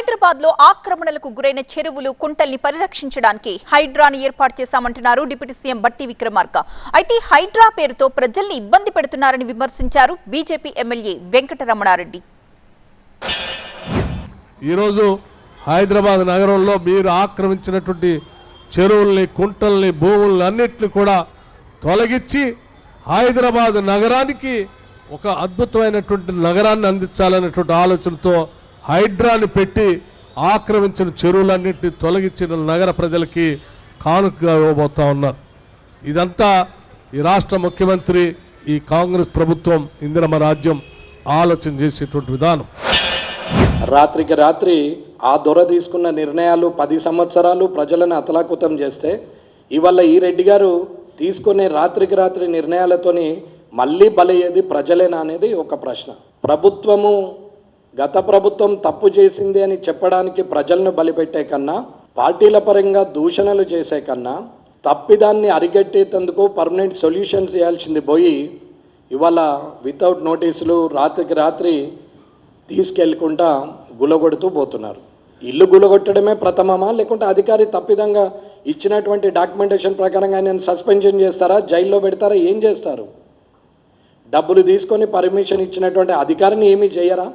హైదరాబాద్ లో ఆక్రమణలకు గురైన చెరువులు కుంటల్ని పరిరక్షించడానికి హైడ్రాని ఏర్పాటు చేశామంటున్నారు డిప్యూటీ సీఎం బట్టి విక్రమార్క. అయితే హైడ్రా పేరుతో ప్రజల్ని ఇబ్బంది పెడుతున్నారని విమర్శించారు బీజేపీ ఎమ్మెల్యే వెంకటరమణారెడ్డి. ఈరోజు హైదరాబాద్ నగరంలో మీరు ఆక్రమించినటువంటి చెరువుల్ని కుంటల్ని భూముల్ని అన్నిటిని కూడా తొలగించి హైదరాబాద్ నగరానికి ఒక అద్భుతమైనటువంటి నగరాన్ని అందించాలనేటువంటి ఆలోచనతో హైడ్రాని పెట్టి ఆక్రమించిన చెరువులన్నింటినీ తొలగించిన నగర ప్రజలకి కానుకగా ఇవ్వబోతా ఉన్నారు. ఇదంతా ఈ రాష్ట్ర ముఖ్యమంత్రి, ఈ కాంగ్రెస్ ప్రభుత్వం, ఇందిరమ్మ రాజ్యం ఆలోచన చేసేటువంటి విధానం. రాత్రికి రాత్రి ఆ దొర తీసుకున్న నిర్ణయాలు 10 సంవత్సరాలు ప్రజలను అతలాకుతం చేస్తే ఇవాళ ఈ రెడ్డి గారు తీసుకునే రాత్రికి రాత్రి నిర్ణయాలతోని మళ్ళీ బలయ్యేది ప్రజలేనా అనేది ఒక ప్రశ్న. గత ప్రభుత్వం తప్పు చేసింది అని చెప్పడానికి ప్రజలను బలిపెట్టే కన్నా, పార్టీల పరంగా దూషణలు చేసే కన్నా తప్పిదాన్ని అరికట్టేందుకు పర్మనెంట్ సొల్యూషన్స్ చేయాల్సింది పోయి ఇవాళ వితౌట్ నోటీసులు రాత్రికి రాత్రి తీసుకెళ్ళకుండా గులగొడుతూ పోతున్నారు. ఇల్లు గులగొట్టడమే ప్రథమమా, లేకుంటే అధికారి తప్పిదంగా ఇచ్చినటువంటి డాక్యుమెంటేషన్ ప్రకారంగా ఆయన సస్పెన్షన్ చేస్తారా, జైల్లో పెడతారా, ఏం చేస్తారు? డబ్బులు తీసుకొని పర్మిషన్ ఇచ్చినటువంటి అధికారిని ఏమీ చేయరా?